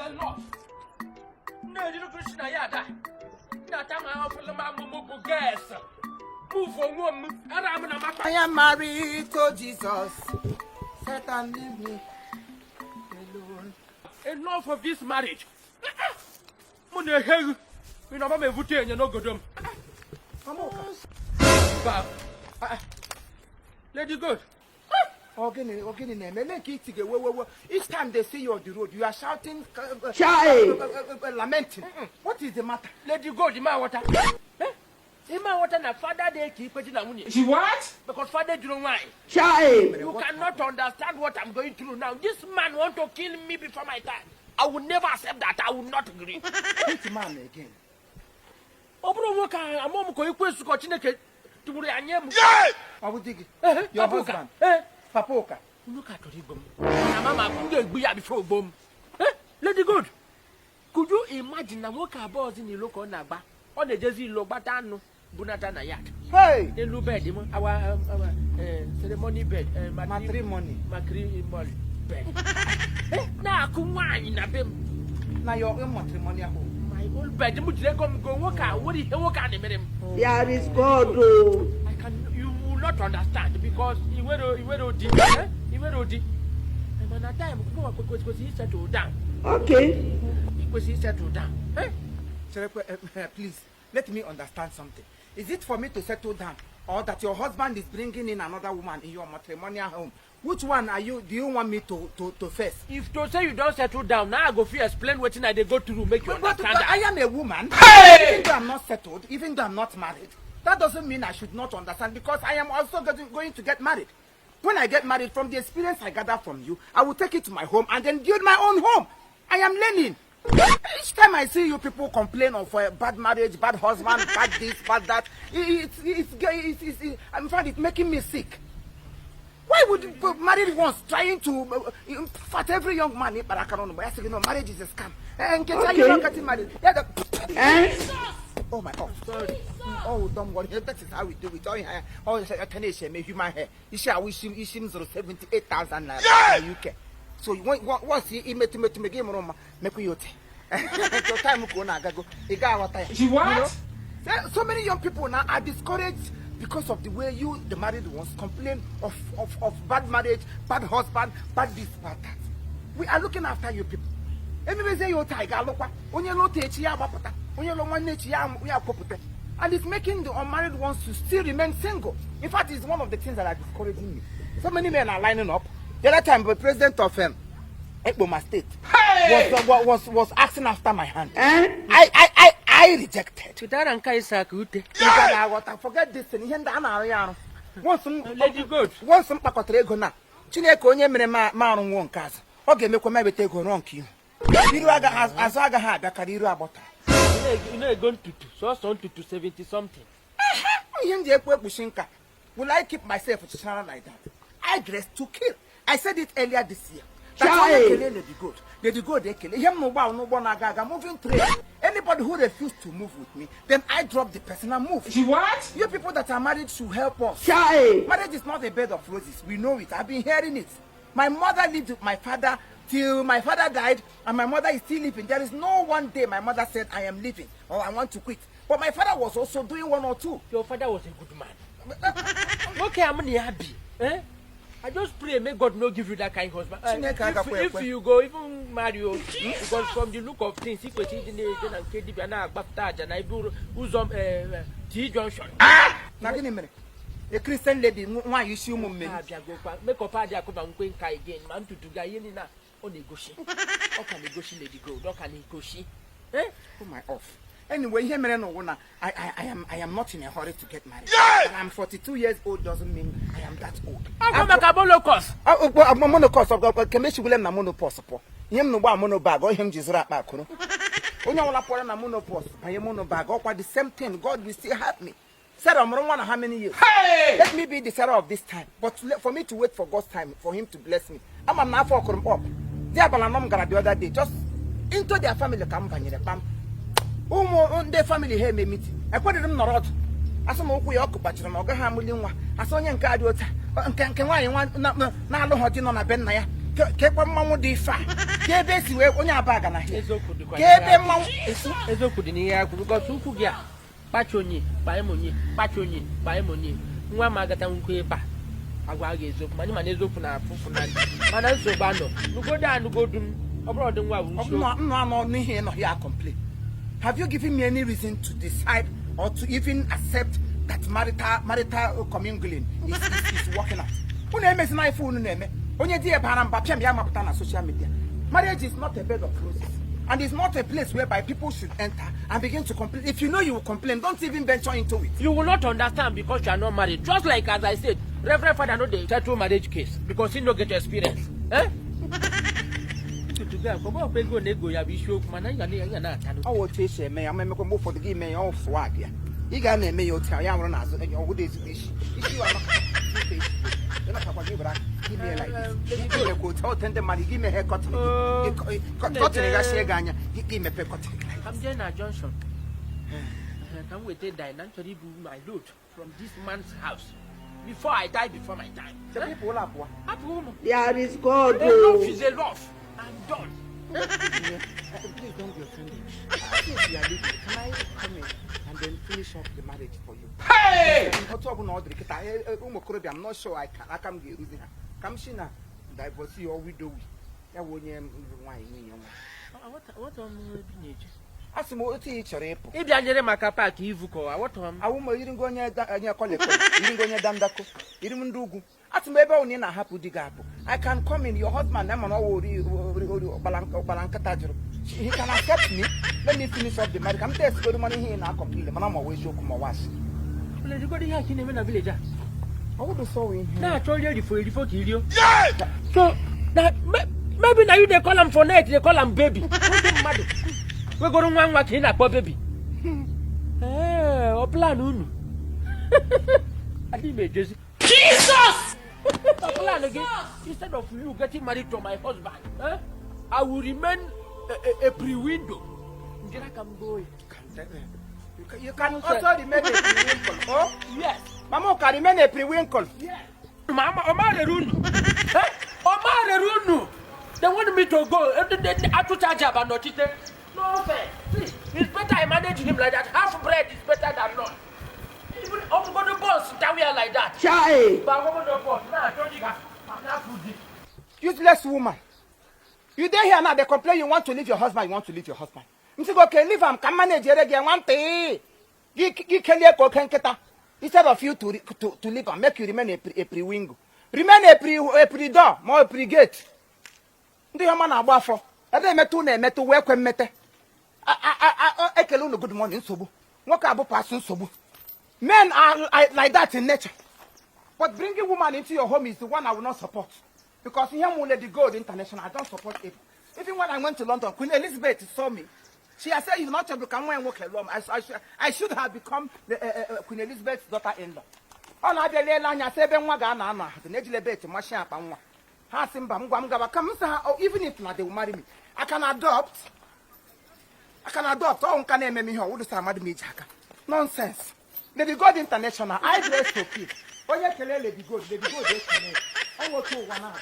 lot. No, you look Krishna Yada. I am married to Jesus. Satan, leave me alone. Enough of this marriage. Money, hey, we know me vote and you no go them. Come on. Let you go. Each time they see you on the road, you are shouting, lamenting. What is the matter? Let you go, the man water. The man water na father they keep it in a money. She what? Because father do not mind. You cannot understand what I'm going through now. This man want to kill me before my time. I will never accept that. I will not agree. Which man again? I'm I will dig it. Your husband. Papoka. Look at Igbo. Mama, couldn't be before bomb. Lady Good. Could you imagine a worker boss in the local Naba on the Jazzy Lobatano, Bunatana Yat? Hey! The low bed, our ceremony bed, matrimony. Matrimony bed. Now, come on in a bim. Now your own matrimony at home. My old bed, would they come go work out? What is the work out? There is God. I can, you will not understand because you will deep. You will deep. And when that time, because he settled down. Okay. Because he settled down. Please, let me understand something. Is it for me to settle down or that your husband is bringing in another woman in your matrimonial home? Which one are you? Do you want me to face? If to say you don't settle down, now I go fi explain what I they go through, make you understand that. I am a woman. Hey! Even though I'm not settled, even though I'm not married, that doesn't mean I should not understand because I am also going to get married. When I get married, from the experience I gather from you, I will take it to my home and then build my own home. I am learning. Each time I see you people complain of bad marriage, bad husband, bad this, bad that, I'm finding it making me sick. Why would married ones trying to fight every young man? But I cannot know. I say, you know, marriage is a scam. And you're not getting married. Oh my God! Sorry. Oh, don't worry. That is how we do it. Oh, Tanisha, make human hair. You shall wish him 78,000 naira UK. So once he met to make him room, make you your time go na go. She what? So many young people now are discouraged because of the way you, the married ones, complain of bad marriage, bad husband, bad this, bad that. We are looking after you people. Anyway, say you tiger look only no teach ya bapata, only no one nature we are popular. And it's making the unmarried ones to still remain single. In fact, it's one of the things that are discouraging me. So many men are lining up. The other time, the president of Igbo State was asking after my hand. I rejected. Forget this thing. Lady Good. Once some pacotrego na. Chineke onye mere maru nwo nke azu. O ga-emekwa mebete ego ron ki. Iru aga azaga ha abakara iru agbota. You know going to 70 something. Will I keep myself like that? I dress to kill. I said it earlier this year. That's why they go, they kill. Moving trade. Anybody who refuses to move with me, then I drop the person and move. She what? You people that are married should help us. Marriage is not a bed of roses. We know it. I've been hearing it. My mother lived with my father till my father died, and my mother is still living. There is no one day my mother said, I am leaving or I want to quit. But my father was also doing one or two. Your father was a good man. Okay, I'm happy. I just pray, may God not give you that kind of husband. If you go even marry, because from the look of things, he was eating and KDB and I baptized and I do T Junction. Now, give me a minute. A Christian lady, why you see me? Make up party, I come and queen again. Man to Guyana on negotiate. How can negotiate lady go? How can negotiate? Oh my off. Anyway, here I am not in a hurry to get married. Yes! I'm 42 years old doesn't mean I am that old. I'm a monocos. I'm a monocos of Kameshi William Namonopos. Him no monobag or him just rap back. When you want to put on a monopos, I am monobag or the same thing. God will still help me. Sarah, I don't know how many years. Hey! Let me be the Sarah of this time. But for me to wait for God's time, for him to bless me. I'm a now for come up. There, but I'm going the other day. Just into their family company. Their family here may meet. I put them not out. I saw no way occupied. I'm going to have I saw you in Cardiota. Can I want now? How do you know? kekwa mmanwụ dị ife a ka ebe esi wee onye aba aga na hia ka ebe mmanwụ eziokwu dị n'ihe agwụ because ukwu gị a kpacha onye kpaa emonye kpacha onye kpaa emonye nwa ma agata nkwu ebe a agwa aga eziokwu ma anyị mana eziokwu na afụfụ na mana nsogbu anọ nugodo anụgodu m ọ bụrụ ọdị nwa wuru nnu anọ n'ihe nọ ya complain. Have you given me any reason to decide or to even accept that marital commingling is working out? Unu emezi na ife unu na-eme onye di ebe mba pịam ya mapụta na social media. Marriage is not a bed of roses and it's not a place whereby people should enter and begin to complain. If you know you will complain, don't even venture into it. You will not understand because you are not married. Just like as I said, Reverend Father no dey settle marriage case because he no get experience. Eh? Come go nego ya bi show mana ya na ata no. Awo che she me ya me ko mo for the game me ya off swag ya. I ga na eme ya otia ya nwere na azu ya ogo dey isi. Isi wa no. You know papa give me like this. Give me ko tell tender money give me haircut. Cut ga she ga anya. Give me haircut. Come there na Johnson. Come wait till die nan tori bu my load from this man's house. Before I die before my time. The people will apwa. There is God. Love is a love. I'm done. Please don't be offended. I think you are leaving. Can I come in and then finish up the marriage for you? Hey! I'm not sure I can get rid of her. Come she now. Divorce you or widow. I won't wine. What teenage? As a more teacher, If you are maka park, you what I won't even go near college. You didn't go near Dandako. You didn't do. As maybe only in a happy digapo. I can come in your husband. I'm an old Balanca. He can accept me. Let me finish up the marriage. I'm there to go to money here and I'll complete. I'm always show come wash. Well, you got here in a village. I would be sorry. Now I told you before kill you. So that maybe now you they call him for night, they call him baby. We're going to work in a baby. Eh, or plan unu. I didn't just Jesus! Plan again. Instead of you getting married to my husband, I will remain a pre-window. You can also remain a pre-winkle. Oh? Yes. Mama can remain a pre-winkle. Yes. Mama, Omar Runu. Omar Runu. They want me to go. I to charge up and not eat it. No fair. Please, it's better I manage him like that. Half bread is better than none. Even over the boss, that we are like that. Chai. But over the boss, now I told you I'm not food. Useless woman. You there here now, they complain you want to leave your husband, you want to leave your husband. You say, okay, leave him, can manage it again, one thing. You can instead of you to leave him, make you remain a pre-wingo. Remain a pre-door, more a pre-gate. Do you man about for? I don't metu welcome mete. I can good morning, sobu. What about person sobu? Men are like that in nature. But bringing woman into your home is the one I will not support. Because here will let the gold international. I don't support it. Even when I went to London, Queen Elizabeth saw me. She has said, "You're not able to come and work alone." I should have become Queen Elizabeth's daughter-in-law. On I believe I said, "Ben Wagana, the Elizabeth, Machine Pamwa." Hasimba, Mgwamgaba, come, even if not, they will marry me. I can adopt. Oh, can I make me who does marry me, Jaka? Nonsense. Lady God International, I dress to keep. Oh, yeah, Lady God, I want to 1 hour.